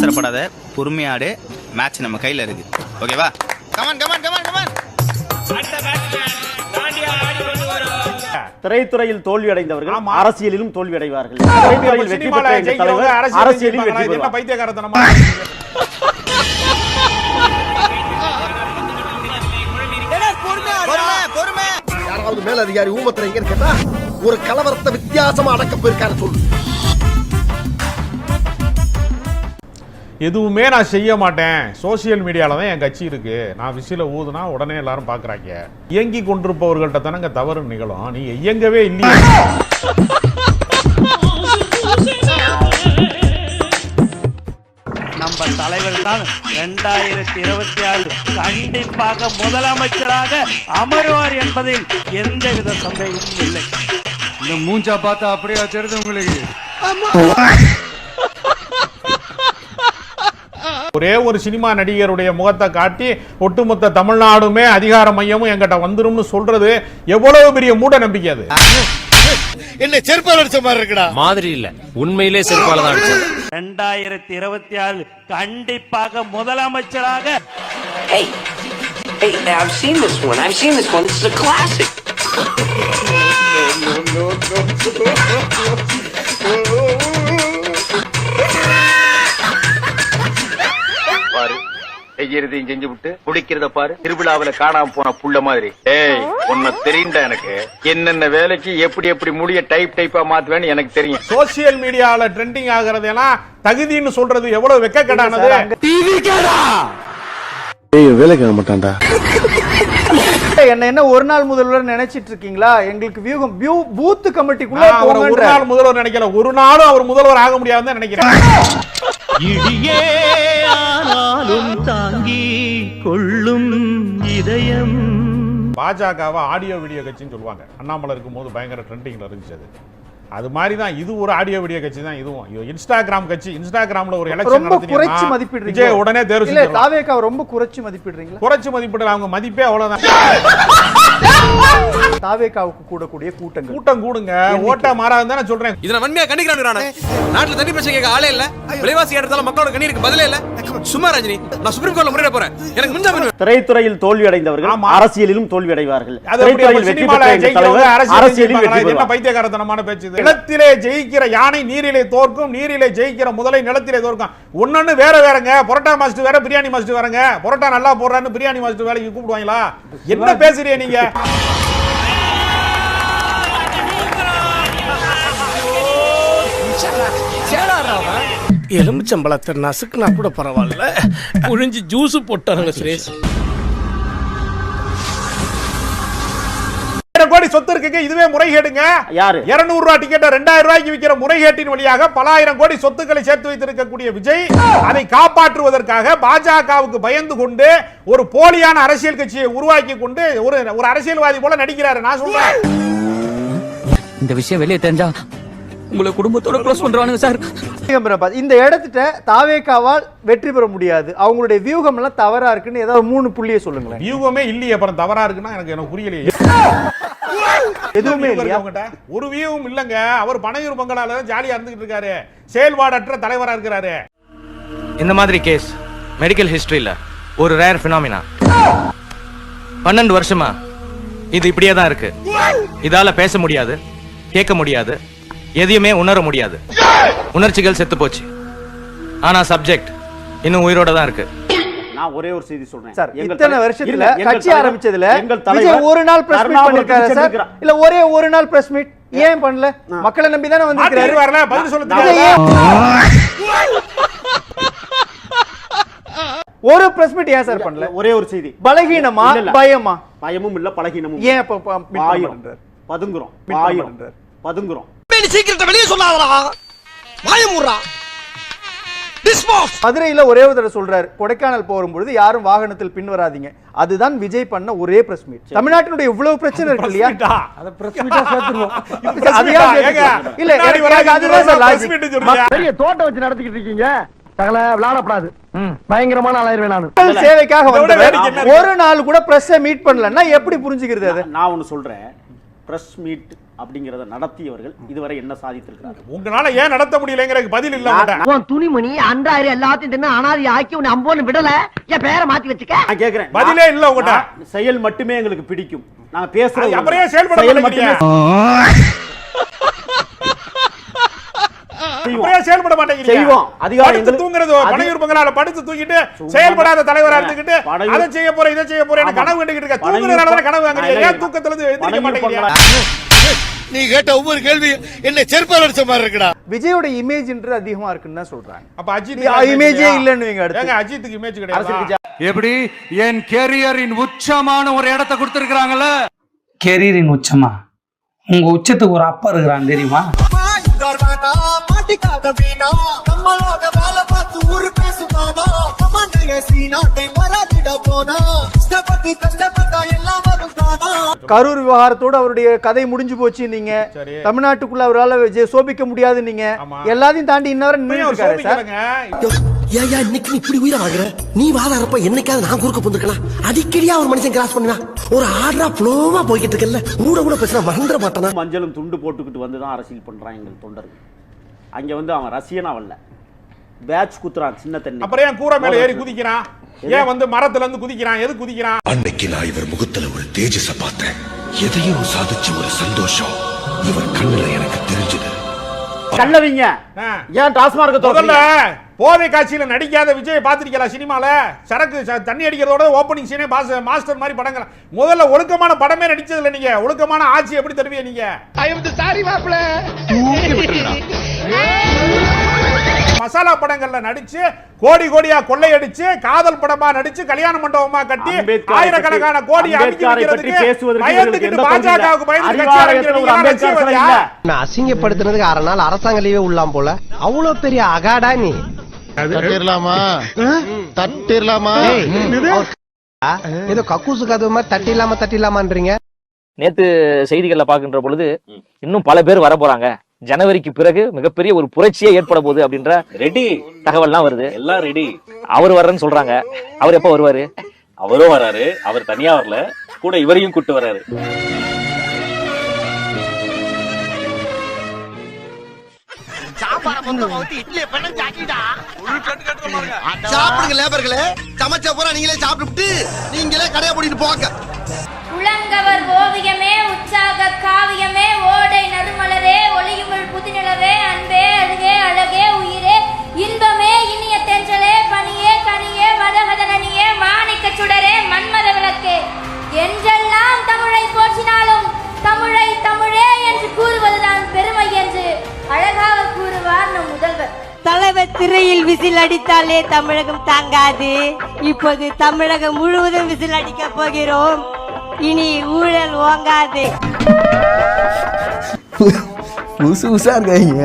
அவசரப்படாத, பொறுமையாடு. மேட்ச் நம்ம கையில இருக்கு. ஓகேவா? Come on come on come on come on. திரைத்துறையில் தோல்வி அடைந்தவர்கள் அரசியலிலும் தோல்வி அடைவார்கள். திரைத்துறையில் வெற்றி பெற்ற எங்கள் தலைவர் அரசியலில் வெற்றி பெறுவார். பைத்தியக்காரத்தனமா யாராவது மேல அதிகாரி ஊமத்துல எங்க கேட்டா ஒரு கலவரத்தை வித்தியாசமா அடக்க போயிருக்காரு சொல்லு. எதுவுமே நான் செய்ய மாட்டேன். சோசியல் மீடியால தான் என் கட்சி இருக்கு. நான் விசில ஊதுனா உடனே எல்லாரும் பாக்குறாங்க. இயங்கி கொண்டிருப்பவர்கள்ட்ட தானங்க தவறு நிகழும். நீ இயங்கவே இல்லையே. நம்ம தலைவர் தான் 2026 கண்டிப்பாக முதலமைச்சராக அமருவார் என்பதில் எந்தவித சந்தேகமும் இல்லை. இந்த மூஞ்சா பார்த்தா அப்படியே தெரியுது உங்களுக்கு. ஒரே ஒரு சினிமா நடிகருடைய முகத்தை காட்டி ஒட்டுமொத்த தமிழ்நாடுமே அதிகார மையமும் எங்கிட்ட வந்துரும்னு சொல்றது எவ்வளவு பெரிய மூட நம்பிக்கை. அது என்ன செருப்பால அடிச்ச மாதிரி இருக்குடா. மாதிரி இல்ல, உண்மையிலே செருப்பால தான் அடிச்சது. 2026 கண்டிப்பாக முதலமைச்சராக. Hey, I've seen this one. This is a classic. செய்யறதையும் செஞ்சு விட்டு குடிக்கிறத பாரு. திருவிழாவில காணாம போன புள்ள மாதிரி. ஏய், உன்னை தெரியுண்டா எனக்கு. என்னென்ன வேலைக்கு எப்படி எப்படி முடிய டைப்பா மாத்துவேன்னு எனக்கு தெரியும். சோசியல் மீடியால ட்ரெண்டிங் ஆகுறதெல்லாம் தகுதின்னு சொல்றது எவ்வளவு வெக்கக்கடானது. வேலைக்கு வர மாட்டான்டா. என்ன ஒரு நாள் முதல்வர் நினைச்சிட்டு இருக்கீங்களா? எங்களுக்கு வியூகம் பூத் கமிட்டிக்குள்ள ஒரு நாள் முதல்வர் நினைக்கல. ஒரு நாளும் அவர் முதல்வர் ஆக முடியாதுன்னு நினைக்கிறேன். இடியே ஆனாலும் தாங்கி கொள்ளும் இதயம். பாஜகவா ஆடியோ வீடியோ கட்சின்னு சொல்லுவாங்க. அண்ணாமலை இருக்கும் போது பயங்கர ட்ரெண்டிங்ல இருந்துச்சு. அது மாதிரி தான் இது ஒரு ஆடியோ வீடியோ கட்சி தான். இதுவும் இன்ஸ்டாகிராம் கட்சி. இன்ஸ்டாகிராம்ல ஒரு எலெக்ஷன் குறைச்சு மதிப்பிடுறீங்க. உடனே தேர்வு இல்ல, தாவேகா ரொம்ப குறைச்சு மதிப்பிடுறீங்க. குறைச்சு மதிப்பிடல, அவங்க மதிப்பே அவ்வளவுதான். தாவேகாவுக்கு கூடக்கூடிய கூட்டம் கூடுங்க. ஓட்டா மாறாதுன்னு தான் நான் சொல்றேன். இத வன்மையா கண்டிக்கிறானே. நாட்டுல தண்ணி பிரச்சனை கேட்க ஆளே இல்ல. விலைவாசி ஏற்றத்தால மக்களோட கண்ணீருக்கு பதிலே இல்ல. சும்மா ரஜினி, நான் சுப்ரீம் கோர்ட்ல முறையிட போறேன். எனக்கு முன்ஜாமீன். திரைத்துறையில் தோல்வி அடைந்தவர்கள் அரசியலிலும் தோல்வி அடைவார்கள். திரைத்துறையில் வெற்றி பெற்ற எங்கள் தலைவர் அரசியலில் வெற்றி பெறுவார். என்ன பைத்தியக்காரத்தனமான பேச்சு. நிலத்திலே ஜெயிக்கிற யானை நீரிலே தோற்கும், நீரிலே ஜெயிக்கிற முதலை நிலத்திலே தோற்கும். ஒன்னொன்னு வேறங்க. பரோட்டா மாஸ்டர் வேற, பிரியாணி மாஸ்டர் வேறங்க. பரோட்டா நல்லா போடுறான்னு பிரியாணி மாஸ்டர் வேலைக்கு கூப்பிடுவாங்களா? என்ன பேசுறீங்க நீங்க? எலுமிச்சம்பழத்தை நசுக்குனா கூட பரவாயில்ல, புழிஞ்சு ஜூஸ் போட்டாங்க சுரேஷ். கோடி சொத்து இருக்குங்க. இதுவே முறைகேடுங்க. 200 ரூபாய் டிக்கெட் 2000 ரூபாய்க்கு விற்கிற முறைகேட்டின் வழியாக பல ஆயிரம் கோடி சொத்துக்களை சேர்த்து வைத்திருக்கக்கூடிய விஜய் அதை காப்பாற்றுவதற்காக பாஜகவுக்கு பயந்து கொண்டு ஒரு போலியான அரசியல் கட்சியை உருவாக்கி கொண்டு ஒரு அரசியல்வாதி போல நடிக்கிறாரு. நான் சொல்றேன், இந்த விஷயம் வெளியே தெரிஞ்சா உங்களை குடும்பத்தோட க்ளோஸ் பண்றானுங்க சார். இந்த இடத்துல தாவேகாவால் வெற்றி பெற முடியாது. அவங்களுடைய வியூகம் எல்லாம் தவறா இருக்குன்னு ஏதாவது 3 புள்ளியை சொல்லுங்களேன். வியூகமே இல்லையே, அப்புறம் தவறா இருக்குன்னா எனக்கு புரியலையே. எதுவுமே இல்லையா? ஒரு வியூவும் இல்லங்க. அவர் பனையூர் பங்களால ஜாலியா இருந்துகிட்டு இருக்காரு. செயல்பாடற்ற தலைவரா இருக்கிறாரு. இந்த மாதிரி கேஸ் மெடிக்கல் ஹிஸ்டரியில ஒரு ரேர் பினாமினா. 12 வருஷமா இது இப்படியே தான் இருக்கு. இதால பேச முடியாது, கேட்க முடியாது, எதையுமே உணர முடியாது. உணர்ச்சிகள் செத்து போச்சு. ஆனா சப்ஜெக்ட் இன்னும் உயிரோட தான் இருக்கு. நான் ஒரே ஒரு செய்தி சொல்றேன் சார். இத்தனை வருஷத்துல கட்சி ஆரம்பிச்சதுல விஜய் ஒரு நாள் பிரஸ் மீட் பண்ணிருக்காரு சார். இல்ல ஒரே ஒரு நாள் பிரஸ் மீட் ஏன் பண்ணல? மக்களை நம்பி தானே வந்திருக்காரு. வரல, பதில் சொல்ல தெரியல. ஒரு பிரஸ் மீட் ஏன் சார் பண்ணல? ஒரே ஒரு செய்தி. பலகீனமா பயமா? பயமும் இல்ல, பலகீனமும். ஏன் அப்ப பதுங்குறோம்? பதுங்குறோம். சீக்கிரத்தை வெளியே சொல்லாதடா. வாயமுறா. மதுரையில ஒரே ஒரு தடவை சொல்றாரு, கொடைக்கானல் போகும்போது யாரும் வாகனத்தில் பின் வராதீங்க. அதுதான் விஜய் பண்ண ஒரே பிரஸ் மீட். தமிழ்நாட்டினுடைய இவ்வளவு பிரச்சனை இருக்கு இல்லையா? அத பிரஸ் மீட்டா சேர்த்துறோம். இல்ல, அதுதான் சார் லாஜிக். பெரிய தோட்டம் வச்சு நடத்திக்கிட்டு இருக்கீங்க. தகல விளையாடப்படாது. பயங்கரமான ஆளாயிருவேன் நான். சேவைக்காக வந்தவர் ஒரு நாள் கூட பிரஸ் மீட் பண்ணலன்னா எப்படி புரிஞ்சுக்கிறது? அதை நான் ஒன்னு சொல்றேன். பிரஸ் மீட் அப்படிங்கறத நடத்தியவர்கள் இதுவரை என்ன சாதித்திருக்கிறார்கள்? உங்களால ஏன் நடத்த முடியலங்கிறதுக்கு பதில் இல்ல. உன் துணிமணி அன்றாயிரம் எல்லாத்தையும் தின்னு அனாதி ஆக்கி உன்னை அம்போன்னு விடல, என் பேரை மாத்தி வச்சுக்க. நான் கேக்குறேன், பதிலே இல்ல உங்ககிட்ட. செயல் மட்டுமே எங்களுக்கு பிடிக்கும், நான் பேசுறது அப்படியே செயல்பட மாட்டீங்க. செயல்பட மாட்டேங்கிறீங்க. செய்வோம். அதிகாரம் தூங்குறது பனையூர் பங்களால படுத்து தூங்கிட்டு செயல்படாத தலைவரா இருந்துகிட்டு அதை செய்ய போறேன் இதை செய்ய போறேன் கனவு கண்டுகிட்டு இருக்க. தூங்குறதுனால கனவு வாங்குறீங்க. ஏன் தூக்கத்துல இருந்து எந்திரிக்க மாட்டேங்கிறீங்க? நீ கேட்ட ஒவ்வொரு கேள்வி என்ன செருப்பால் அடிச்ச மாதிரி இருக்குடா. விஜயோட இமேஜ்ன்றது அதிகமா இருக்குன்னு தான் சொல்றாங்க. அப்ப அஜித் இமேஜே இல்லன்னு நீங்க அடுத்து ஏங்க அஜித்துக்கு இமேஜ் கிடையாது. எப்படி என் கேரியரின் உச்சமான ஒரு இடத்தை கொடுத்திருக்காங்கல்ல. கெரியரின் உச்சமா? உங்க உச்சத்துக்கு ஒரு அப்பா இருக்கிறான் தெரியுமா? கரூர் விவகாரத்தோட அவருடைய கதை முடிஞ்சு போச்சு. நீங்க தமிழ்நாட்டுக்குள்ள அவரால் சோபிக்க முடியாது. நீங்க எல்லாத்தையும் தாண்டி இன்னவரை ஏயா இன்னைக்கு நீ இப்படி உயிரை வாங்குற? நீ வாதாரப்ப என்னைக்காவது நான் குறுக்க போந்துருக்கலாம். அடிக்கடியா ஒரு மனுஷன் கிராஸ் பண்ணுவா. ஒரு ஆர்டரா ஃப்ளோவா போய்கிட்டு இருக்கல, கூட பேசினா மறந்துட மாட்டானா? மஞ்சளும் துண்டு போட்டுக்கிட்டு வந்துதான் அரசியல் பண்றான் எங்கள் தொண்டர்கள். அங்க வந்து அவன் ரசிகனா வரல, பேட்ச் குத்துறான் சின்ன தண்ணி. அப்புறம் ஏன் கூரை மேல ஏறி குதிக்கிறான்? ஏன் வந்து மரத்துல இருந்து குதிக்கிறான்? எது குதிக்கிறான்? அன்னைக்கு நான் இவர் முகத்துல ஒரு தேஜஸ பார்த்தேன். எதையோ சாதிச்ச ஒரு சந்தோஷம் இவர் கண்ணுல எனக்கு தெரிஞ்சது. கண்ணவீங்க ஏன் டாஸ்மார்க்க தொடர்ல போதை காட்சியில நடிக்காத விஜய் பாத்திருக்கீங்களா? சினிமால சரக்கு தண்ணி அடிக்கிறதோட ஓப்பனிங் சீனே மாஸ்டர் மாதிரி படங்கள். முதல்ல ஒழுக்கமான படமே நடிச்சதுல நீங்க ஒழுக்கமான ஆட்சி எப்படி தருவீங்க நீங்க? மசாலா படங்கள்ல நடிச்சு கோடி கோடியா கொள்ளையடிச்சு காதல் படமா நடிச்சு கல்யாண மண்டபமா கட்டி ஆயிரக்கணக்கான கோடி அசிங்கப்படுத்தினதுக்கு 6 நாள் அரசாங்க லீவே உள்ளாம் போல. அவ்வளவு பெரிய அகாடா நீ. தட்டிரலாமா ஏதோ கக்கூசு கதவு மாதிரி தட்டிடலாமான்றீங்க. நேத்து செய்திகள்ல பாக்கின்ற பொழுது இன்னும் பல பேர் வர போறாங்க, ஜனவரிக்கு பிறகு மிகப்பெரிய ஒரு புரட்சியே ஏற்பட போகுது அப்படின்ற ரெடி தகவல்லாம் வருது. எல்லாம் ரெடி. அவர் வர்றேன்னு சொல்றாங்க. அவர் எப்ப வருவாரு? அவரும் வராரு. அவர் தனியா வரல, கூட இவரையும் கூட்டு வர்றாரு. சாப்பிடுங்க லேபர்களே, சமைச்ச பூரா நீங்களே சாப்பிட்டு நீங்களே கடையை போட்டு போங்க. உலங்கவர் ஓவியமே உற்சாக காவியமே ஓடை நறுமலரே ஒளியுமிழ் புதிநிலவே அன்பே அழகே அழகே உயிரே இன்பமே இனிய தென்றலே பனியே கனியே மதகதனனியே மாணிக்க சுடரே மன்மத விளக்கே என்றெல்லாம் தமிழை போற்றினாலும் தமிழை தமிழே என்று கூறுவதுதான் பெருமை என்று அழகாக கூறுவார் நம் முதல்வர். தலைவர் திரையில் விசில் அடித்தாலே தமிழகம் தாங்காது. இப்போது தமிழகம் முழுவதும் விசில் அடிக்க போகிறோம். இனி ஊழல் ஓங்காது. உசா இருக்காங்க.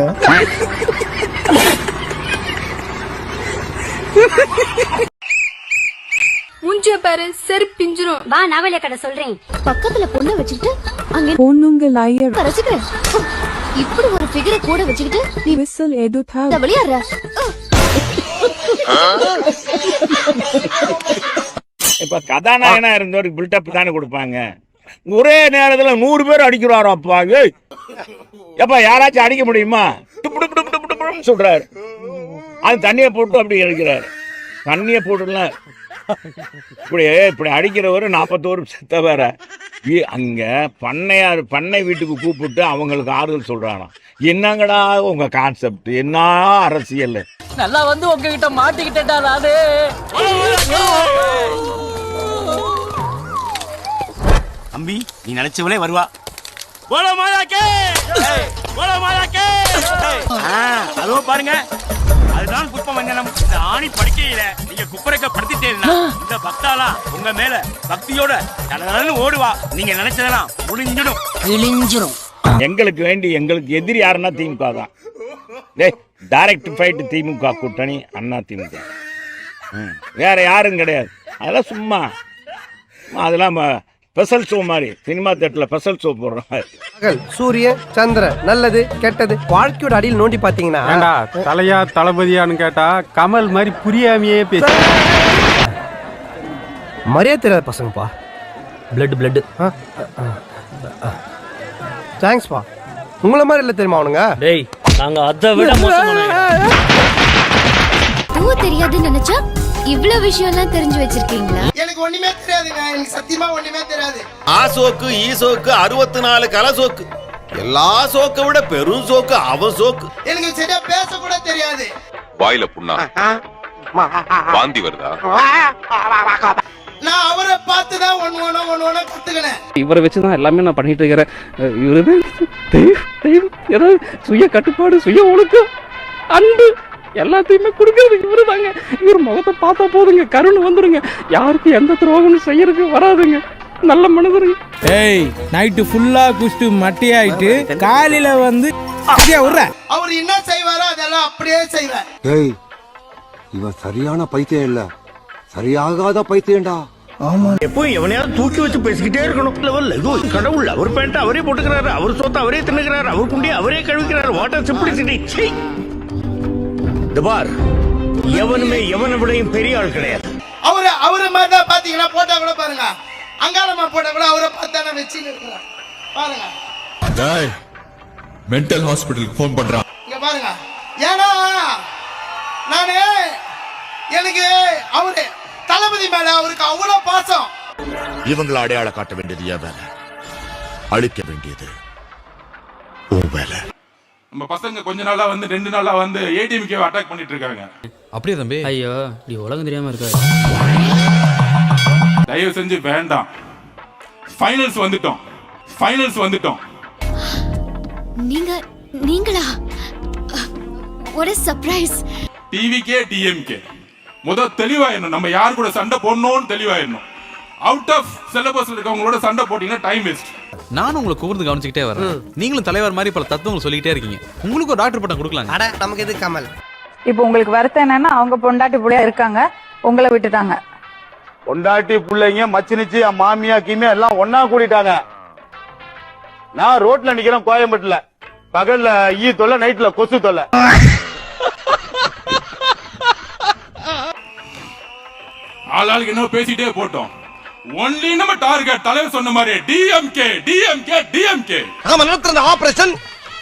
மூஞ்சிய பாரு செருப்பிஞ்சிரும். வா நாவலிய கடை சொல்றேன். பக்கத்துல பொண்ணு வச்சுக்கிட்டு அங்க பொண்ணுங்க லையர் ரசிக்கிறேன். இப்படி ஒரு ஃபிகரை கூட வச்சுக்கிட்டு நீ விசில் எதுதா விளையாடுற? இப்ப கதாநாயகனா இருந்தவருக்கு பில்டப் தானே கொடுப்பாங்க. ஒரே நேரத்துல 100 பேர் அடிக்கிறாரோ அப்பா. எப்ப யாராச்சும் அடிக்க முடியுமா? சொல்றாரு. அது தண்ணியை போட்டு அப்படி அடிக்கிறாரு. தண்ணியை போட்டுலாம் இப்படி அடிக்கிறவரு 41 செத்த வேற. அங்க பண்ணை வீட்டுக்கு கூப்பிட்டு அவங்களுக்கு ஆறுதல் சொல்றானா? என்னங்கடா உங்க கான்செப்ட்? என்ன அரசியல்? நல்லா வந்து உங்ககிட்ட மாட்டிக்கிட்டா நானே. அம்பி நீ நினைச்சவளே வருவா. அதோ பாருங்க, அதுதான் குப்பை மஞ்சனம். இந்த ஆணி படுக்கையில நீங்க குப்பரைக்க படுத்திட்டேன்னா இந்த பக்தாலா உங்க மேல பக்தியோட தலதலன்னு ஓடுவா. நீங்க நினைச்சதெல்லாம் முடிஞ்சிடும். எங்களுக்கு வேண்டி எங்களுக்கு எதிரி யாருன்னா திமுக தான். டைரக்ட் ஃபைட் திமுக கூட்டணி அண்ணா திமுக, வேற யாரும் கிடையாது. அதெல்லாம் சும்மா அதெல்லாம் ஸ்பெஷல் ஷோ மாதிரி சினிமா தியேட்டர்ல ஸ்பெஷல் ஷோ போடுறோம். சூரியன் சந்திரன் நல்லது கெட்டது வாழ்க்கையோட அடியில் நோண்டி பாத்தீங்கன்னா தலையா தளபதியான்னு கேட்டா கமல் மாதிரி புரியாமையே பேச. மரியாதை தெரியாத பசங்கப்பா. பிளட் தேங்க்ஸ்பா. உங்களை மாதிரி இல்ல தெரியுமா அவனுங்க? டேய் நாங்க அதை விட தெரியாதுன்னு நினைச்சா இவ்வளவு விஷயம் எல்லாம் தெரிஞ்சு வச்சிருக்கீங்களா? எனக்கு ஒண்ணுமே தெரியாதுங்க. எனக்கு சத்தியமா ஒண்ணுமே தெரியாது. ஆ சோக்கு ஈ சோக்கு 64 கல சோக்கு எல்லா சோக்கை விட பெரும் சோக்கு அவன் சோக்கு. எனக்கு சரியா பேச கூட தெரியாது. வாயில புண்ணா வாந்தி வருதா? நான் அவரை பார்த்து தான் ஒன்னு கத்துக்கினேன். இவரை வச்சுதான் எல்லாமே நான் பண்ணிட்டு இருக்கிறேன். இவரு ஏதாவது சுய கட்டுப்பாடு, சுய ஒழுக்கம், அன்பு எல்லாத்தையுமே கொடுக்கறது இவரு தாங்க. இவர் முகத்தை பார்த்தா போதுங்க, கருணை வந்துருங்க. யாருக்கும் எந்த துரோகம் செய்யறதுக்கு வராதுங்க. நல்ல மனிதருங்க. ஏய், நைட்டு ஃபுல்லா குஷ்டு மட்டியாயிட்டு காலையில வந்து அவர் என்ன செய்வாரோ அதெல்லாம் அப்படியே செய்வார். ஏய், இவன் சரியான பைத்தியம் இல்ல, சரியாகாத பைத்தியம்டா. எப்போ எவனையாவது தூக்கி வச்சு பேசிக்கிட்டே இருக்கணும். கடவுள் அவர் பேண்ட் அவரே போட்டுக்கிறாரு, அவர் சொத்தை அவரே தின்னுக்கிறாரு, அவர் குண்டியை அவரே கழுவிக்கிறாரு. Water simplicity. எவனுமே எவனை விடையும் பெரிய ஆள் கிடையாது. அவரு மாதிரி தான் பாத்தீங்கன்னா போட்டா கூட பாருங்க, அங்காளமா போட்டா கூட அவரை பார்த்தானே வச்சு இருக்கிறார் பாருங்க. மென்டல் ஹாஸ்பிட்டலுக்கு போன் பண்றான் இங்க பாருங்க. ஏன்னா நானு எனக்கு அவரு தளபதி மேல அவருக்கு அவ்வளவு பாசம். இவங்களை அடையாள காட்ட வேண்டியது என் வேலை, அழிக்க வேண்டியது உன் வேலை. நம்ம பசங்க கொஞ்ச நாளா வந்து 2 நாளா வந்து ஏடிஎம்கே அட்டாக் பண்ணிட்டு இருக்காங்க. அப்படியே தம்பி? ஐயோ, நீ உலகம் தெரியாம இருக்காது. தயவு செஞ்சு வேண்டாம். ஃபைனல்ஸ் வந்துட்டோம். நீங்களா? ஒரு சர்ப்ரைஸ். TVK DMK தெளிவாயிடணும். நம்ம யார் கூட சண்டை போடணும்னு தெளிவாயிடணும். அவுட் ஆஃப் சிலபஸ்ல இருக்கவங்களோட சண்டை போட்டீங்கன்னா டைம் வேஸ்ட். நானும் உங்களை கூர்ந்து கவனிச்சுக்கிட்டே வரேன். நீங்களும் தலைவர் மாதிரி பல தத்துவங்கள் சொல்லிக்கிட்டே இருக்கீங்க. உங்களுக்கு ஒரு டாக்டர் பட்டம் கொடுக்கலாம். அட, நமக்கு எது கமல். இப்போ உங்களுக்கு வருத்தம் என்னன்னா அவங்க பொண்டாட்டி புள்ளையா இருக்காங்க, உங்களை விட்டுட்டாங்க. பொண்டாட்டி பிள்ளைங்க மச்சினிச்சு மாமியா கீமியா எல்லாம் ஒன்னா கூடிட்டாங்க. நான் ரோட்ல நிக்கிறேன் கோயம்பேட்டுல. பகல்ல ஈ தொல்லை, நைட்ல கொசு தொல்லை. ஆளாளுக்கு என்ன பேசிட்டே போட்டோம். ஒன்லி நம்ம டார்கெட் தலைவர் சொன்ன மாதிரி டிஎம்கே. நாம நடத்துற ஆபரேஷன்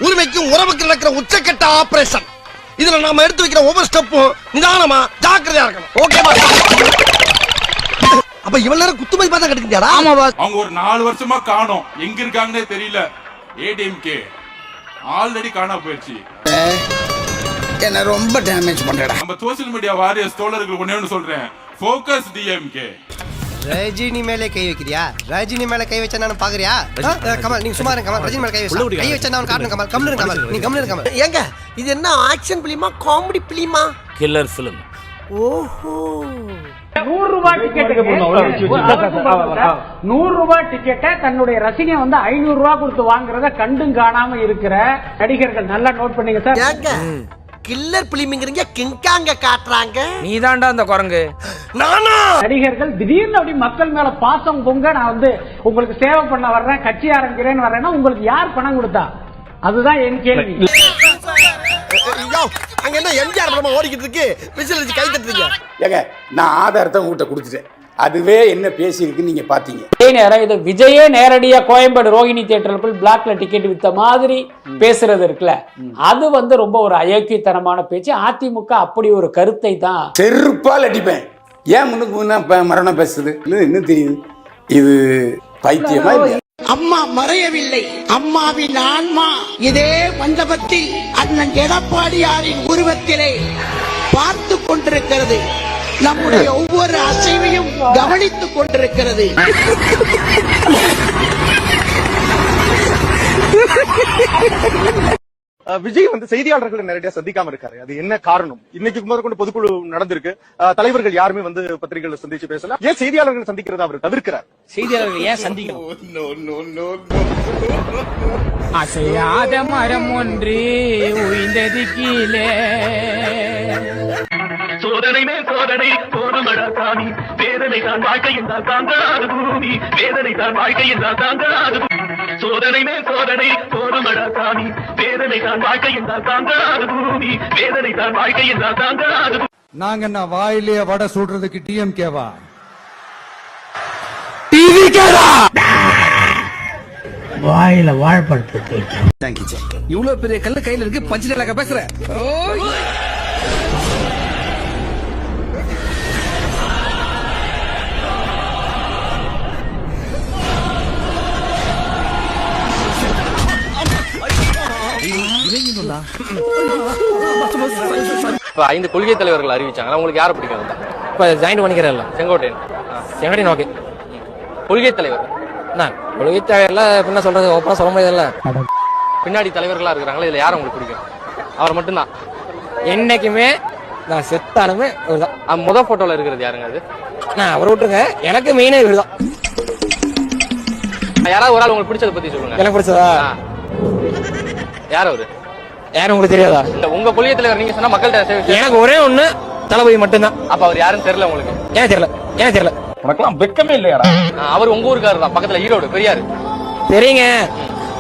உரிமைக்கும் உறவுக்கு நடக்கிற உச்சக்கட்ட ஆபரேஷன். இதுல நாம எடுத்து வைக்கிற ஒவ்வொரு ஸ்டெப்பும் நிதானமா ஜாக்கிரதையா இருக்கணும். ஓகேவா? அப்ப இவ்வளவு நேரம் குத்துமதி பார்த்தா கிடைக்குதாடா? ஆமா பாஸ். அவங்க ஒரு 4 வருஷமா காணோம். எங்க இருக்காங்கன்னே தெரியல. ஏடிஎம்கே ஆல்ரெடி காணாம போயிடுச்சு. என்ன ரொம்ப டேமேஜ் பண்றடா. நம்ம சோசியல் மீடியா வாரியர்ஸ் தோழர்களுக்கு ஒண்ணே சொல்றேன், ஃபோக்கஸ் டிஎம்கே. ரஜினி மேலே கை வைக்கிறியா? ரஜினி மேல கை வச்சா நான் பாக்குறியா? கமல், நீங்க சும்மா இருங்க கமல். ரஜினி மேல கை வச்சா நான் காட்டணும் கமல். கம்முனு இருங்க கமல். நீ கம்முனு இருங்க கமல். ஏங்க, இது என்ன ஆக்ஷன் பிலிமா, காமெடி பிலிமா? Killer film. ஓஹோ. 100 ரூபாய் டிக்கெட்டை தன்னுடைய ரசிகை வந்து 500 ரூபாய் கொடுத்து வாங்குறத கண்டும் காணாம இருக்கிற நடிகர்கள் நல்லா நோட் பண்ணீங்க சார். கில்லர் பிலிம்ங்கறீங்க, கிங்காங்க காட்றாங்க. நீதான்டா அந்த குரங்கு. நானா? நடிகர்கள் திடீர்னு அப்படி மக்கள் மேல பாசம் பொங்க, நான் வந்து உங்களுக்கு சேவை பண்ண வர்றேன், கட்சி ஆரம்பிக்கிறேன்னு வர்றேன்னா உங்களுக்கு யார் பணம் கொடுத்தா? அதுதான் என் கேள்வி. அங்க என்ன எம்ஜிஆர் படமா ஓடிக்கிட்டு இருக்கு, விசில் அடிச்சு கை தட்டுறீங்க. ஏங்க, நான் ஆதாரத்தை உங்ககிட்ட கொடுத்துட்டேன். அதுவே என்ன பேசியிருக்குன்னு நீங்க பாத்தீங்க. இது விஜயே நேரடியா கோயம்பேடு ரோஹிணி தியேட்டருக்குள் பிளாக்ல டிக்கெட் வித்த மாதிரி பேசுறது இருக்குல்ல, அது வந்து ரொம்ப ஒரு அயோக்கியத்தனமான பேச்சு. அதிமுக அப்படி ஒரு கருத்தை தான் செருப்பால் அடிப்பேன். ஏன் முன்னுக்கு மரணம் பேசுது இன்னும் தெரியுது. இது பைத்தியமா இல்லையா? அம்மா மறையவில்லை, அம்மாவின் ஆன்மா இதே மண்டபத்தில் அண்ணன் எடப்பாடியாரின் உருவத்திலே பார்த்து கொண்டிருக்கிறது. நம்முடைய ஒவ்வொரு அசைவையும் கவனித்துக் கொண்டிருக்கிறது. விஜய் வந்து செய்தியாளர்களை நேரடியா சந்திக்காம இருக்காரு. அது என்ன காரணம்? இன்னைக்கு முதற்கொண்டு பொதுக்குழு நடந்திருக்கு. தலைவர்கள் யாருமே வந்து பத்திரிகைகளை சந்திச்சு பேசல. ஏன் செய்தியாளர்கள் சந்திக்கிறத அவர் தவிர்க்கிறார்? செய்தியாளர்கள் ஏன் சந்திக்கணும்? அசையாத மரம் ஒன்று உய்ந்தது கீழே. சோதனை மேல் சோதனை போனமடா சாமி, வேதனை தான் வாழ்க்கை என்றால் தாங்காது பூமி, வேதனை தான் வாழ்க்கை என்றால் தாங்காது. சோதனை மேல் சோதனை போனமடா சாமி, வேதனை தான் வாழ்க்கை என்றால் தாங்காது பூமி, வேதனை தான் வாழ்க்கை என்றால் தாங்காது. நாங்க என்ன வாயிலேயே வடை சுடுறதுக்கு டிஎம்கேவா? வாயில வாழைப்பழத்தை இவ்வளவு பெரிய கல்லு கையில இருக்கு பஞ்சு டேலாக பேசுற. இப்ப 5 கொள்கை தலைவர்கள் அறிவிச்சாங்க. உங்களுக்கு யாரை பிடிக்கும்? இப்ப ஜாயின் பண்ணிக்கிறேன். செங்கோட்டையன் ஓகே. கொள்கை தலைவர் கொள்கை தலைவர்ல என்ன சொல்றது, ஓப்பனா சொல்ல முடியாதுல்ல. பின்னாடி தலைவர்களா இருக்கிறாங்களா, இதுல யாரை உங்களுக்கு பிடிக்கும்? அவர் மட்டும்தான். என்னைக்குமே நான் செத்தாலுமே அவர்தான். முதல் போட்டோல இருக்கிறது யாருங்க அது? நான் அவரை விட்டுருங்க, எனக்கு மெயினே இவர்தான். யாராவது ஒரு ஆள் உங்களுக்கு பிடிச்சதை பத்தி சொல்லுங்க. எனக்கு பிடிச்சதா யார் அவரு? யாரும் உங்களுக்கு தெரியாதா? இல்ல, உங்க கொள்கை தலைவர் நீங்க சொன்னா மக்கள்கிட்ட எனக்கு ஒரே ஒண்ணு தளபதி மட்டும்தான். அப்ப அவர் யாருன்னு தெரியல உங்களுக்கு? ஏன் தெரியல உனக்கெல்லாம் வெக்கமே இல்லையாடா? அவர் உங்க ஊருக்காரர் தான், பக்கத்துல ஈரோடு பெரியாரு. தெரியுங்க,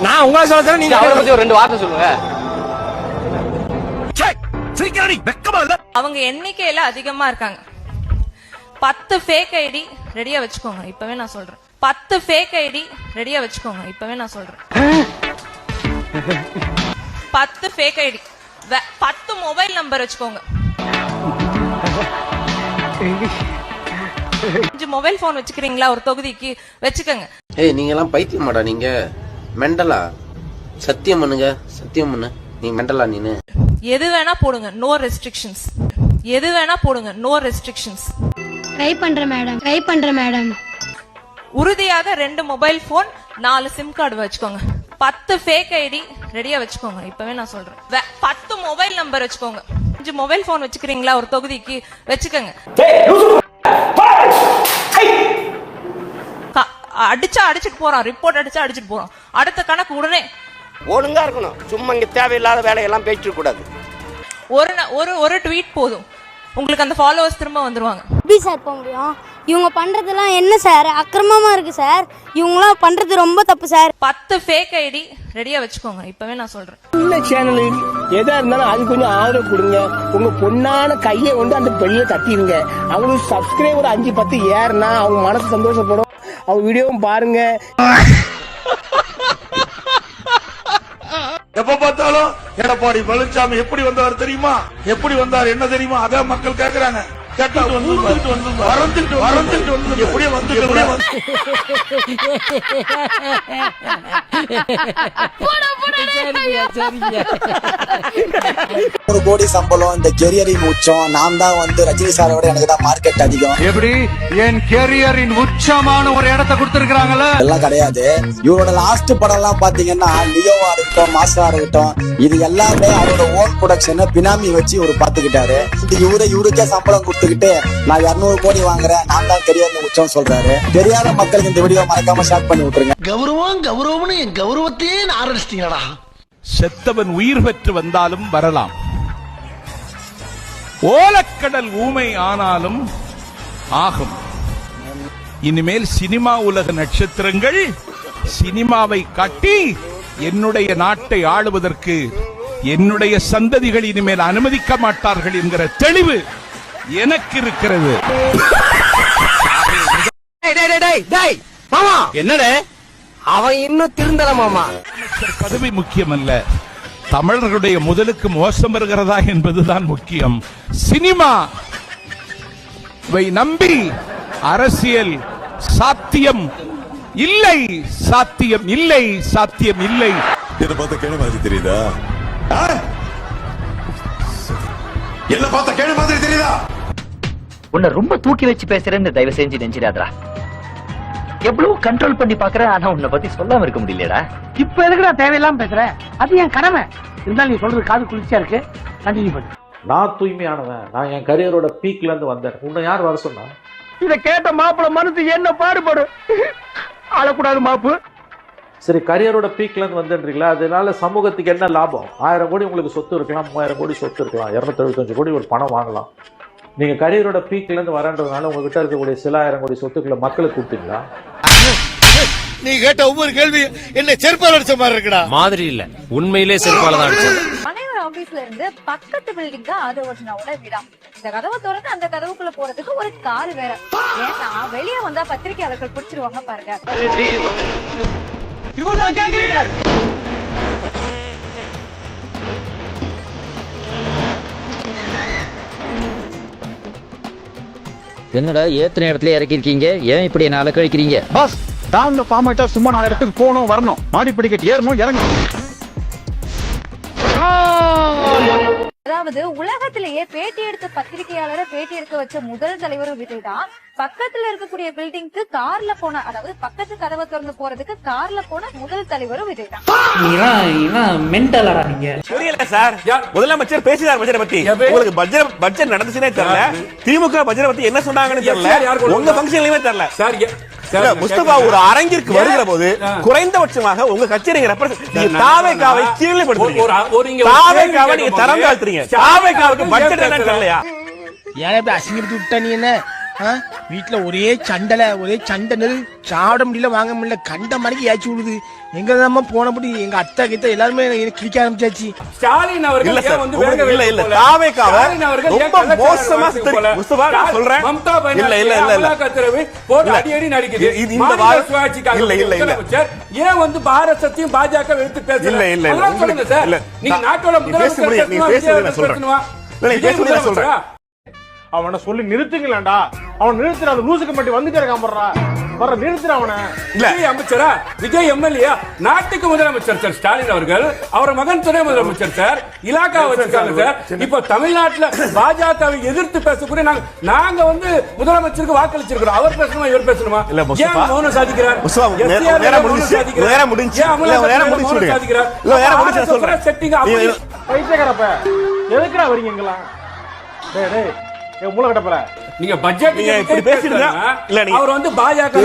நான் உங்களை சொல்ல நீங்க அவரை பத்தி ஒரு 2 வார்த்தை சொல்லுங்க. அவங்க எண்ணிக்கையில அதிகமா இருக்காங்க. 10 ஃபேக் ஐடி ரெடியா வச்சுக்கோங்க, இப்பவே நான் சொல்றேன். 10 ஃபேக் ஐடி ரெடியா வச்சுக்கோங்க, இப்பவே நான் சொல்றேன். 10 ஃபேக் ஐடி, 10 மொபைல் நம்பர் வச்சுக்கோங்க. 5 மொபைல் போன் வச்சுக்கிறீங்களா ஒரு தொகுதிக்கு? வச்சுக்கோங்க. ஏய், நீங்க எல்லாம் பைத்தியமாடா? நீங்க மெண்டலா? சத்தியம் பண்ணுங்க, சத்தியம் பண்ணு. நீ மெண்டலா? நீனு எது வேணா போடுங்க, நோ ரெஸ்ட்ரிக்ஷன்ஸ். எது வேணா போடுங்க, நோ ரெஸ்ட்ரிக்ஷன்ஸ். ட்ரை பண்றேன் மேடம். உறுதியாக 2 மொபைல் போன், 4 சிம் கார்டு வச்சுக்கோங்க. 10 ஃபேக் ஐடி ரெடியா வச்சுக்கோங்க, இப்பவே நான் சொல்றேன். 10 மொபைல் நம்பர் வச்சுக்கோங்க. 5 மொபைல் போன் வச்சுக்கிறீங்களா ஒரு தொகுதிக்கு? வச்சுக்கோங்க. அடிச்சுட்டு போறான், ரிப்போர்ட் அடிச்சுட்டு போறான். அடுத்த கணக்கு உடனே ஒழுங்கா இருக்கணும். சும்மா இங்க தேவையில்லாத வேலையெல்லாம் பேசிட்டு கூடாது. ஒரு ட்வீட் போதும், உங்களுக்கு அந்த ஃபாலோவர்ஸ் திரும்ப வந்துருவாங்க. எப்படி சார் போக முடியும்? இவங்க பண்றதெல்லாம் என்ன சார்? அக்கிரமமா இருக்கு சார். இவங்களாம் பண்றது ரொம்ப தப்பு சார். 10 ஃபேக் ஐடி ரெடியா வச்சுக்கோங்க, இப்பவே நான் சொல்றேன். இந்த சேனல் எதா இருந்தாலும் அது கொஞ்சம் ஆதரவு கொடுங்க. உங்க பொண்ணான கையை கொண்டு அந்த பெல்ல தட்டிடுங்க. அவங்களுக்கு சப்ஸ்கிரைபர் 5-10 ஏறுனா அவங்க மனசு சந்தோஷப்படும். அவங்க வீடியோவும் பாருங்க. எப்ப பார்த்தாலும் எடப்பாடி பழனிசாமி எப்படி வந்தார் தெரியுமா? எப்படி வந்தார் என்ன தெரியுமா? அதான் மக்கள் கேக்குறாங்க. கேட்டா வரந்துட்டு எப்படியே ஒரு கோடி சம்பளம், இந்த கெரியரின் உச்சம். நான் தான் ரஜினி சாரோட எனக்கு தான் மார்க்கெட் அதிகம். எப்படி என் கேரியரின் உச்சமான ஒரு இடத்தை கொடுத்திருக்காங்கல்ல? எல்லாம் கிடையாது. இவரோட லாஸ்ட் படம் எல்லாம் பாத்தீங்கன்னா லியோவா இருக்கட்டும், மாஸ்டரா இருக்கட்டும், இது எல்லாமே அவரோட ஓன் ப்ரொடக்ஷன் பினாமி வச்சு இவரு பாத்துக்கிட்டாரு. இவருக்கே சம்பளம் கொடுத்துக்கிட்டு நான் 200 கோடி வாங்குறேன், நான் தான் கெரியர் உச்சம் சொல்றாரு. தெரியாத மக்களுக்கு இந்த வீடியோ மறக்காம ஷேர் பண்ணி விட்டுருங்க. கௌரவம்னு என் கௌரவத்தையே ஆரம்பிச்சிட்டீங்களா? செத்தவன் உயிர் பெற்று வந்தாலும் வரலாம். ஓலக்கடல் ஊமை ஆனாலும் ஆகும். இனிமேல் சினிமா உலக நட்சத்திரங்கள் சினிமாவை காட்டி என்னுடைய நாட்டை ஆளுவதற்கு என்னுடைய சந்ததிகள் இனிமேல் அனுமதிக்க மாட்டார்கள் என்கிற தெளிவு எனக்கு இருக்கிறது. என்னடே அவன் இன்னும் திருந்தல மாமா. பதவி முக்கியம் அல்ல, தமிழர்களுடைய முதலுக்கு மோசம் வருகிறதா என்பதுதான் முக்கியம். சினிமா நம்பி அரசியல் சாத்தியம் இல்லை, சாத்தியம் இல்லை, சாத்தியம் இல்லை. என்ன பார்த்த கேண மாதிரி தெரியுதா? என்ன பார்த்த கேண மாதிரி தெரியுதா? உன்னை ரொம்ப தூக்கி வச்சு பேசுறேன்னு தயவு செஞ்சு நெஞ்சிடாதா. எவ்வளவு கண்ட்ரோல் பண்ணி பாக்குறேன், ஆனா உன்னை பத்தி சொல்லாம இருக்க முடியலடா. இப்ப எதுக்குடா தேவையில்லாம பேசுற? அது என் கடமை. இருந்தாலும் நீ சொல்றது காது குளிர்ச்சியா இருக்கு. கண்டினியூ பண்ணு. நான் தூய்மையானவன். நான் என் கரியரோட பீக்ல இருந்து வந்தேன். உன்னை யார் வர சொன்னா? இத கேட்ட மாப்பிள்ள மனசு என்ன பாடுபடும். ஆளக்கூடாது மாப்பு. சரி, கரியரோட பீக்ல இருந்து வந்தேன்றீங்களா? அதனால சமூகத்துக்கு என்ன லாபம்? 1000 கோடி உங்களுக்கு சொத்து இருக்கலாம், 3000 கோடி சொத்து இருக்கலாம், 275 கோடி ஒரு பணம் வாங்கலாம். நீங்க கரியரோட பீக்ல இருந்து வரன்றதுனால உங்ககிட்ட இருக்கக்கூடிய சில 1000 கோடி சொத்துக்களை மக்களுக்கு கொடுத்தீங்களா? நீ கேட்ட ஒவ்வொரு கேள்வி என்ன செருப்பால அடிச்ச மாதிரி இருக்குடா. மாதிரி இல்ல, உண்மையிலே செருப்பால தான் அடிச்சது. மனைவர் ஆபீஸ்ல இருந்து பக்கத்து பில்டிங் தான் ஆதவர்ஜனாவோட வீடா. இந்த கதவை திறந்து அந்த கதவுக்குள்ள போறதுக்கு ஒரு கார் வேற. ஏன்னா வெளியே வந்தா பத்திரிகையாளர்கள் பிடிச்சிருவாங்க பாருங்க. என்னடா ஏத்தனை இடத்துல இறக்கிருக்கீங்க, ஏன் இப்படி நாளை கழிக்கிறீங்க? பாஸ் டான்ல ஃபார்ம் ஆயிட்டா சும்மா 4 இடத்துக்கு போகணும் வரணும், மாடி படிக்கட்டு ஏறணும் இறங்கணும். அதாவது உலகத்திலேயே பேட்டி எடுத்த பத்திரிகையாளரை பேட்டி எடுக்க வச்ச முதல் தலைவரும் விஜய் தான். பக்கத்துல இருக்கக்கூடிய பில்டிங்க்கு கார்ல போன, அதாவது பக்கத்து கதவை திறந்து போறதுக்கு கார்ல போன முதல் தலைவரும் விஜய் தான். மென்டலடா நீங்க. புரியல சார். முதலமைச்சர் பேசினார் பட்ஜெட் பத்தி. உங்களுக்கு பட்ஜெட் நடந்துச்சுனே தெரியல. திமுக பட்ஜெட் பத்தி என்ன சொன்னாங்கன்னு தெரியல. உங்க ஃபங்க்ஷன்லயே தெரியல. சார் முஸ்தபா ஒரு அரங்கிற்கு வருகிற போது குறைந்தபட்சமாக உங்க கட்சி நீங்க தாவேகாவை கீழ்நிலைப்படுத்துறீங்க. தாவேகாவை நீங்க தரம் தாழ்த்துறீங்க. தாவேகாவுக்கு பட்ஜெட் என்னன்னு தெரியலையா? ஏன் இப்படி அசிங்கப்படுத்தி விட்டா நீ என்ன? வீட்டுல ஒரே சண்டை சாப்பிட முடியல, வாங்க முடியல, கண்ட மாதிரி ஏச்சு விடுது. எங்க தான் போனபடி எங்க அத்தை கிட்ட எல்லாருமே கிளிக்க ஆரம்பிச்சாச்சு. ஸ்டாலின் அவர்கள் இல்ல தாவேகாவை ரொம்ப மோசமா முஸ்தபா நான் சொல்றேன். இல்ல போட்டு அடியடி நடிக்குது. இந்த வாரம் இல்ல ஏன் வந்து பாரதத்தையும் பாஜக எடுத்து பேசல? இல்ல சொல்லுங்க சார். நீங்க நாட்டோட முதலமைச்சர் நீ பேசுறத சொல்றேன். அவனை சொல்லி நிறுத்துங்களேன்டா. அவன் நிறுத்துற அந்த லூசுக்கு மட்டும் வந்துட்டே இருக்கான் வர்ற நிறுத்துற அவனை. விஜய் அமைச்சரா, விஜய் எம்எல்ஏ, நாட்டுக்கு முதலமைச்சர் சார் ஸ்டாலின் அவர்கள். அவர் மகன் துணை முதலமைச்சர் சார். இலாக்கா வச்சிருக்காங்க சார். இப்ப தமிழ்நாட்டுல பாஜகவை எதிர்த்து பேசக்கூடிய நாங்க வந்து முதலமைச்சருக்கு வாக்களிச்சிருக்கிறோம். அவர் பேசணுமா இவர் பேசணுமா? ஏன் மௌனம் சாதிக்கிறார்? பைத்தியக்காரப்ப எதுக்குடா வரீங்க எங்கெல்லாம்? நீங்க பட்ஜெட் இப்படி பேசிடுங்க. இல்ல அவர் வந்து பாஜக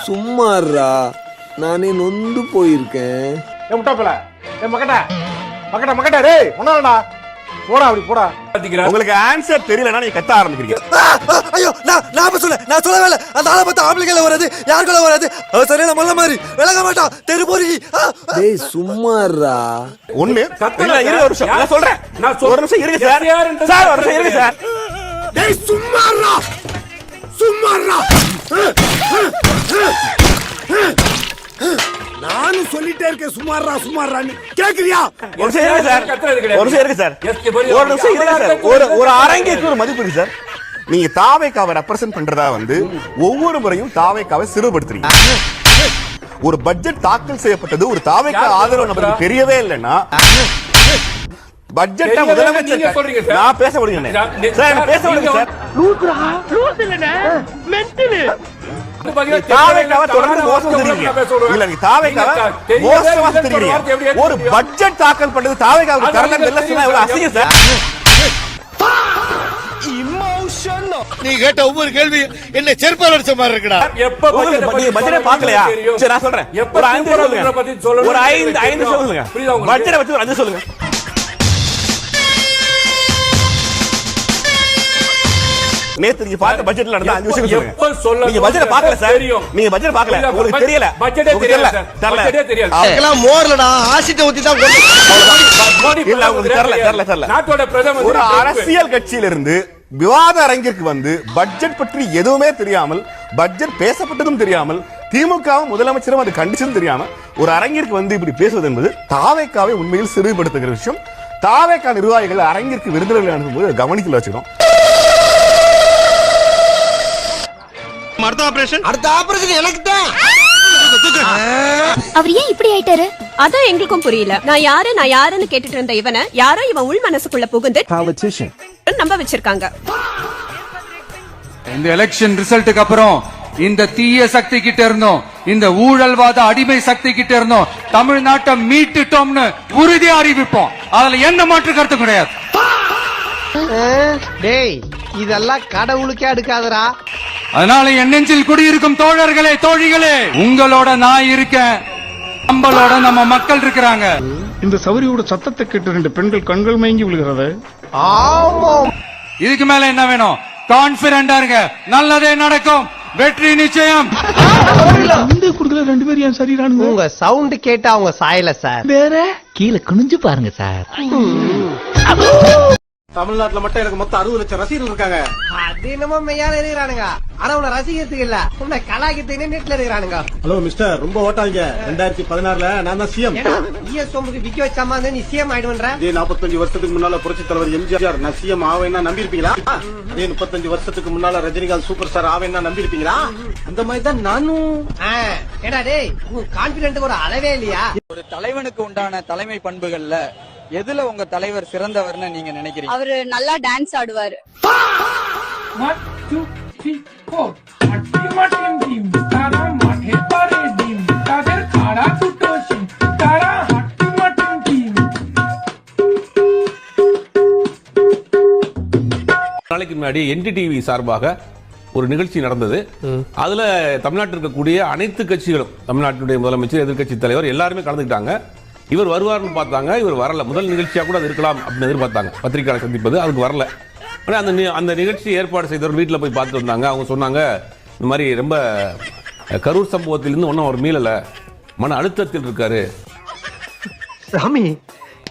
சும்மாறா, நானே நொந்து போயிருக்கேன். உங்களுக்கு ஆன்சர் தெரியலனா நீங்க கத்த ஆரம்பிக்கிறீங்க. ஐயோ நான் சொல்லவே இல்ல. அந்த ஆளை பார்த்தா ஆம்பளைகள வராது, யாருக்குள்ள வராது. அவ சரியான மல்ல மாதிரி விலக மாட்டா தெரு போறி. டேய் சும்மாறா. ஒண்ணு இல்ல இரு ஒரு நிமிஷம் நான் சொல்றேன். ஒரு நிமிஷம் இருங்க சார். சார் ஒரு நிமிஷம் இருங்க சார். டேய் சும்மாறா. நானும் சொல்லிட்டே இருக்கேன் சும்மாறான்னு கேக்குறியா? ஒரு நிமிஷம் இருங்க சார். ஒரு நிமிஷம் இருங்க சார். ஒரு நிமிஷம் இருங்க சார். ஒரு அரங்கிற்கு ஒரு மதிப்பு இருக்கு சார். நீங்க தாவேகாவை ரெப்ரசன்ட் பண்றதா வந்து ஒவ்வொரு முறையும் தாவேகாவை சிறுபடுத்துறீங்க. ஒரு பட்ஜெட் தாக்கல் செய்யப்பட்டது ஒரு தாவேகா ஆதரவு நபருக்கு தெரியவே இல்லைன்னா பட்ஜெட் முதலமைச்சர் நான் பேச முடியுங்க சார். பேச முடியுங்க சார். தாவேகாவை தொடர்ந்து மோசம் தெரியுங்க. இல்ல நீங்க தாவேகாவை மோசமா தெரியுங்க. ஒரு பட்ஜெட் தாக்கல் பண்ணது தாவேகாவுக்கு தரணும் இல்ல சொன்னா எவ்வளவு அசிங்கம் சார். நீ கேட்ட ஒவ்வொரு கேள்வி என்ன செருப்பால் அடிச்ச மாதிரி இருக்குடா. எப்ப பட்ஜெட் பார்க்கலையா? சரி நான் சொல்றேன். ஒரு 5 சொல்லுங்க. ஒரு 5 சொல்லுங்க. பட்ஜெட் வச்சு ஒரு 5 சொல்லுங்க. நேத்து நீங்க பார்த்த பட்ஜெட்ல நடந்த 5 விஷயம் சொல்லுங்க. நீங்க பட்ஜெட் பார்க்கல சார். நீங்க பட்ஜெட் பார்க்கல. உங்களுக்கு தெரியல. பட்ஜெட்டே தெரியல. பட்ஜெட்டே தெரியல. அவங்கலாம் மோர்லடா ஆசிட்ட ஊத்தி தான் இல்ல உங்களுக்கு தெரியல. நாட்டோட பிரதமர் ஒரு அரசியல் கட்சியில இருந்து விவாத அரங்கிற்கு வந்து பட்ஜெட் பற்றி எதுவுமே தெரியாமல், பட்ஜெட் பேசப்பட்டதும் தெரியாமல், திமுகவும் முதலமைச்சரும் அது கண்டிஷன் தெரியாம ஒரு அரங்கிற்கு வந்து இப்படி பேசுவது என்பது தாவேகாவை உண்மையில் சிறுபடுத்துகிற விஷயம். தாவேகா நிர்வாகிகள் அரங்கிற்கு விருந்தினர்கள் அனுப்பும்போது கவனிக்கல வச்சுக்கணும். அடுத்த ஆபரேஷன் எனக்கு தான். அவர் ஏன் இப்படி ஆயிட்டாரு? அதான் எங்களுக்கும் புரியல. நான் யாருன்னு கேட்டுட்டு இருந்த இவனை யாரோ இவன் உள் மனசுக்குள்ள புகுந்து நம்ப வச்சிருக்காங்க. இந்த எலெக்ஷன் ரிசல்ட்டுக்கு அப்புறம் இந்த தீய சக்தி கிட்ட இருந்தோம், இந்த ஊழல்வாத அடிமை சக்தி கிட்ட இருந்தோம் தமிழ்நாட்டை மீட்டுட்டோம்னு உறுதியா அறிவிப்போம். அதுல எந்த மாற்று கருத்து கிடையாது. டேய் இதெல்லாம் கடவுளுக்கே அடுக்காதரா. அதனால என் நெஞ்சில் குடியிருக்கும் தோழர்களே, தோழிகளே, உங்களோட நான் இருக்கேன், நம்மளோட நம்ம மக்கள் இருக்கிறாங்க. இந்த சௌரியோட சத்தத்தை கேட்டு 2 பெண்கள் கண்கள் மயங்கி விழுகிறது. இதுக்கு மேல என்ன வேணும்? கான்பிடண்டா இருங்க, நல்லதே நடக்கும், வெற்றி நிச்சயம். 2 பேரும் ஏன் சரிறானுங்க? உங்க சவுண்ட் கேட்டா அவங்க சாயல சார். வேற கீழே குனிஞ்சு பாருங்க சார். தமிழ்நாட்டுல மட்டும் எனக்கு மொத்தம் 60 லட்சம் ரசிகர்கள் இருக்காங்க. அது என்னமோ மெய்யால இருக்கிறானுங்க. ஆனா உன்னை ரசிக்கிறதுக்கு இல்ல, உன்னை கலாய்க்கிறதுக்கு நெட்ல இருக்கிறானுங்க. ஹலோ மிஸ்டர், ரொம்ப ஓட்டாங்க. 2016ல நான் தான் சிஎம். சோமுக்கு விக்க வச்சாமா நீ சிஎம் ஆயிடுவன்ற. இதே 45 வருஷத்துக்கு முன்னால புரட்சி தலைவர் எம்ஜிஆர் நான் சிஎம் ஆவேன்னா நம்பியிருப்பீங்களா? இதே 35 வருஷத்துக்கு முன்னால ரஜினிகாந்த் சூப்பர் ஸ்டார் ஆவேன்னா நம்பியிருப்பீங்களா? அந்த மாதிரி தான் நானும். ஏடா டேய், உன் கான்பிடென்ட் ஒரு அளவே இல்லையா? ஒரு தலைவனுக்கு உண்டான தலைமை பண்புகள்ல எதுல உங்க தலைவர் சிறந்தவர்னு நீங்க நினைக்கிறீங்க? அவரு நல்லா டான்ஸ் ஆடுவாரு. 1 2 3 4 அட்டிமாட்டிம் டீம் தாரா மாட்டே பாரே டீம் தாதர் காடா குட்டோஷி தாரா அட்டிமாட்டிம் டீம். நாளைக்கு முன்னாடி என்டிடிவி சார்பாக ஒரு நிகழ்ச்சி நடந்தது. அதுல தமிழ்நாட்டில் இருக்கக்கூடிய அனைத்து கட்சிகளும், தமிழ்நாட்டினுடைய முதலமைச்சர், எதிர்க்கட்சி தலைவர் எல்லாருமே கலந்துக்கிட்டாங்க. இவர் வருவார்னு பார்த்தாங்க, இவர் வரல. முதல் நிகழ்ச்சியா கூட அது இருக்கலாம் அப்படின்னு எதிர்பார்த்தாங்க, பத்திரிகையாளர் சந்திப்பது. அதுக்கு வரல. ஆனால் அந்த நிகழ்ச்சி ஏற்பாடு செய்தவர் வீட்டில் போய் பார்த்து வந்தாங்க. அவங்க சொன்னாங்க, இந்த மாதிரி ரொம்ப கரூர் சம்பவத்திலிருந்து ஒன்றும் அவர் மீளலை, மன அழுத்தத்தில் இருக்காரு. சாமி,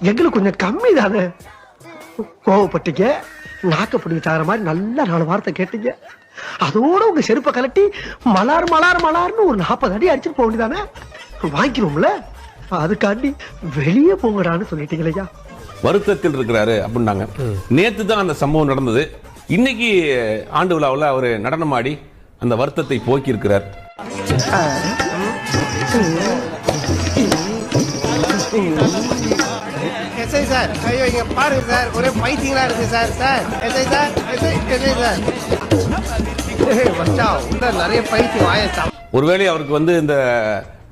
எங்களுக்கு கொஞ்சம் கம்மி தானே. கோவப்பட்டீங்க, நாக்கப்படி தார மாதிரி நல்ல 4 வார்த்தை கேட்டீங்க. அதோட உங்க செருப்பை கலட்டி மலார் மலார் மலார்னு ஒரு 40 அடி அடிச்சுட்டு போக வேண்டியதானே. வாங்கிக்கிறோம்ல, அதுக்காண்டி வெளியே போங்கடான்னு சொல்லிட்டீங்களா? வருத்தத்தில் இருக்கிறாரு அப்படின்னாங்க. நேத்து தான் அந்த சம்பவம் நடந்தது. இன்னைக்கு ஆண்டு விழாவில் அவர் நடனமாடி அந்த வருத்தத்தை போக்கி இருக்கிறார். எஸ்ஐ சார், ஐயோ இங்க பாருங்க சார், ஒரே பைத்தியங்களா இருக்கு sir. Sir SI sir, SI sir, மச்சான் உள்ள நிறைய பைத்தியம் ஆயிடுச்சா. ஒருவேளை அவருக்கு வந்து இந்த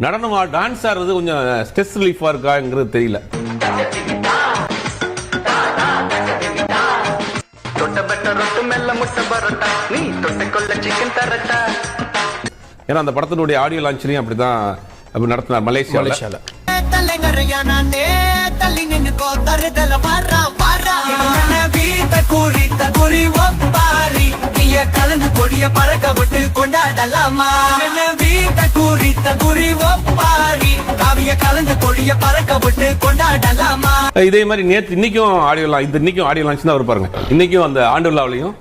நடனம் டான்ஸ் ஆடுறது கொஞ்சம் ஸ்ட்ரெஸ் ரிலீஃபா இருக்காங்கிறது தெரியல. ஏன்னா அந்த படத்தினுடைய ஆடியோ லான்ச்லயும் அப்படிதான் நடத்தினார் மலேசியால. கலந்து கொடிய பறக்க விட்டு கொண்டாடலாமா? இதே மாதிரி நேற்று இன்னைக்கும் ஆடியோ லான்ச் தான் பாருங்க. இன்னைக்கும் அந்த ஆண்டு விழாவிலையும்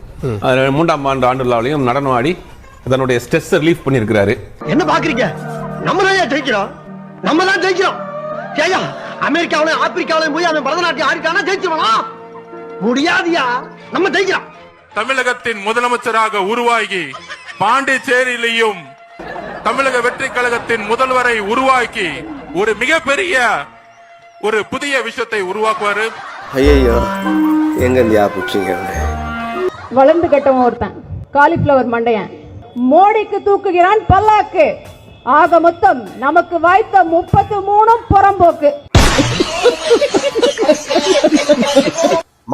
3ஆம் ஆண்டு ஆண்டு விழாவிலையும் நடனம் ஆடி தன்னுடைய ஸ்ட்ரெஸ் ரிலீஃப் பண்ணியிருக்கிறாரு. என்ன பாக்குறீங்க? நம்ம தான் ஜெயிக்கிறோம், நம்ம தான் ஜெயிக்கிறோம். ஏயா, அமெரிக்காவிலும் ஆப்பிரிக்காவிலும் போய் அவன் பரதநாட்டியம் ஆடிட்டானா ஜெயிச்சிருவானா? முடியாதியா, நம்ம ஜெயிக்கிறோம். தமிழகத்தின் முதலமைச்சராக உருவாகி பாண்டிச்சேரியிலையும் தமிழக வெற்றி கழகத்தின் முதல்வரை உருவாக்கி ஒரு மிகப்பெரிய ஒரு புதிய விஷயத்தை உருவாக்குவாரு. ஐயோ, எங்க ஞாபகம் வளர்ந்து கட்டவன் ஒருத்தன், காலிஃபிளவர் மண்டையன், மோடிக்கு தூக்குகிறான் பல்லாக்கு. ஆக மொத்தம் நமக்கு வாய்த்த 33 புறம்போக்கு.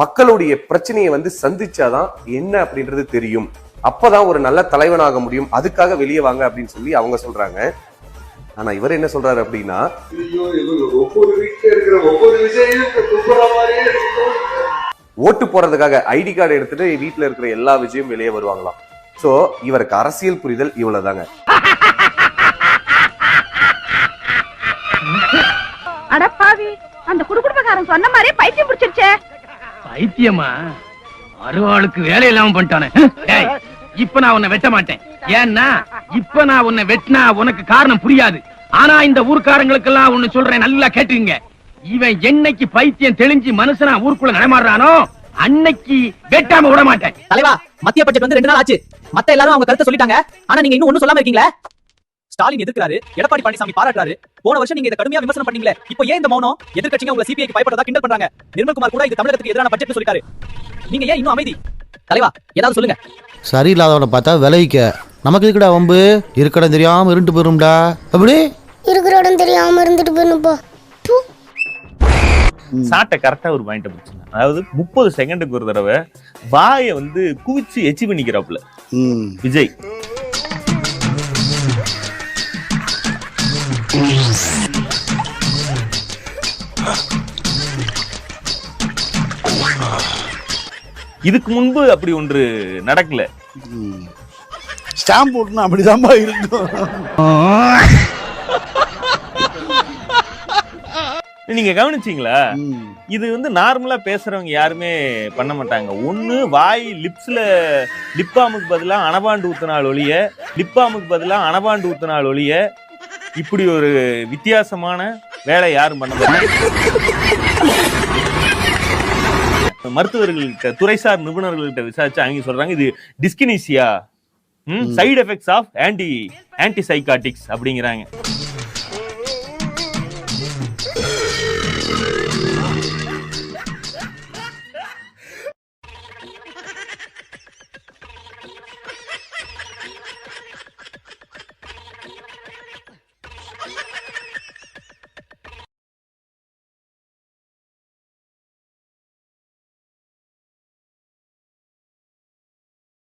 மக்களுடைய பிரச்சனையை வந்து சந்திச்சாதான் என்ன அப்படின்றது தெரியும். அப்பதான் ஒரு நல்ல தலைவனாக முடியும். அதுக்காக வெளியே வாங்க அப்படின்னு சொல்லி அவங்க சொல்றாங்க. ஆனா இவர் என்ன சொல்றாரு அப்படின்னா, ஒவ்வொரு வீட்டுல இருக்கிற ஒவ்வொரு விஷயம் ஓட்டு போறதுக்காக ஐடி கார்டு எடுத்துட்டு வீட்டுல இருக்கிற எல்லா விஷயம் வெளியே வருவாங்களாம். சோ இவருக்கு அரசியல் புரிதல் இவ்வளவுதாங்க. அடப்பாவி, அந்த குடுகுடுப்பக்காரன் சொன்ன மாதிரி பைத்தியம் பிடிச்சிருச்சே. பைத்தியமா? அருவாளுக்கு வேலை இல்லாம பண்ணிட்டானே. இப்ப நான் உன்னை வெட்ட மாட்டேன். ஏன்னா இப்ப நான் உன்னை வெட்டினா உனக்கு காரணம் புரியாது. ஆனா இந்த ஊர்க்காரங்களுக்கு எல்லாம் ஒண்ணு சொல்றேன், நல்லா கேட்டுங்க. இவன் என்னைக்கு பைத்தியம் தெளிஞ்சு மனுஷனா ஊருக்குள்ள நடமாடுறானோ அன்னைக்கு வெட்டாம விட மாட்டேன். தலைவா, மத்திய பட்ஜெட் வந்து 2 நாள் ஆச்சு. மத்த எல்லாரும் அவங்க கருத்தை சொல்லிட்டாங்க. ஆனா நீங்க இன்னும் ஒண்ணும் சொல்லாம இருக்கீங்களே. ஸ்டாலின் எதிர்க்கிறாரு, எடப்பாடி பழனிசாமி பாராட்டுறாரு. போன வருஷம் நீங்க இத கடுமையா விமர்சனம் பண்ணீங்களே, இப்போ ஏன் இந்த மௌனம்? எதிர்க்கட்சிங்க உங்க சிபிஐக்கு பயப்படுறதா கிண்டல் பண்றாங்க. நிர்மல்குமார் கூட இது தமிழகத்துக்கு எதிரான பட்ஜெட்னு சொல்லிருக்காரு. நீங்க ஏன் இன்னும் அமைதி? தலைவா, ஏதாவது சொல்லுங்க. சரியில்லாதவனை பார்த்தா விளைவிக்க நமக்கு இருக்குடா வம்பு. இருக்கட தெரியாம இருண்டு போயிரும்டா. அப்படி இருக்கிற இடம் தெரியாம இருந்துட்டு போயிருப்பா. சாட்டை கரெக்டா ஒரு பாயிண்ட் பிடிச்சுங்க. அதாவது 30 செகண்டுக்கு ஒரு தடவை வாயை வந்து குவிச்சு எச்சி பண்ணிக்கிறாப்புல விஜய். இதுக்கு முன்பு அப்படி ஒன்று நடக்கல. ஸ்டாம்ப் போட்டுனா அப்படிதான் இருக்கும். நீங்க கவனிச்சீங்களா? இது வந்து நார்மலா பேசுறவங்க யாருமே பண்ண மாட்டாங்க. ஒண்ணு வாய் லிப்ஸ்ல லிப்பாமுக்கு பதிலா அனபாண்டு ஊத்தினால் ஒழிய, லிப்பாமுக்கு பதிலா அனபாண்டு ஊத்தினால் ஒழிய இப்படி ஒரு வித்தியாசமான வேலை யாரும் பண்ண மாட்டாங்க. மருத்துவர்கள்கிட்ட, துறைசார் நிபுணர்கள்கிட்ட விசாரிச்சு அவங்க சொல்றாங்க இது dyskinesia, side effects of antipsychotics அப்படிங்கிறாங்க.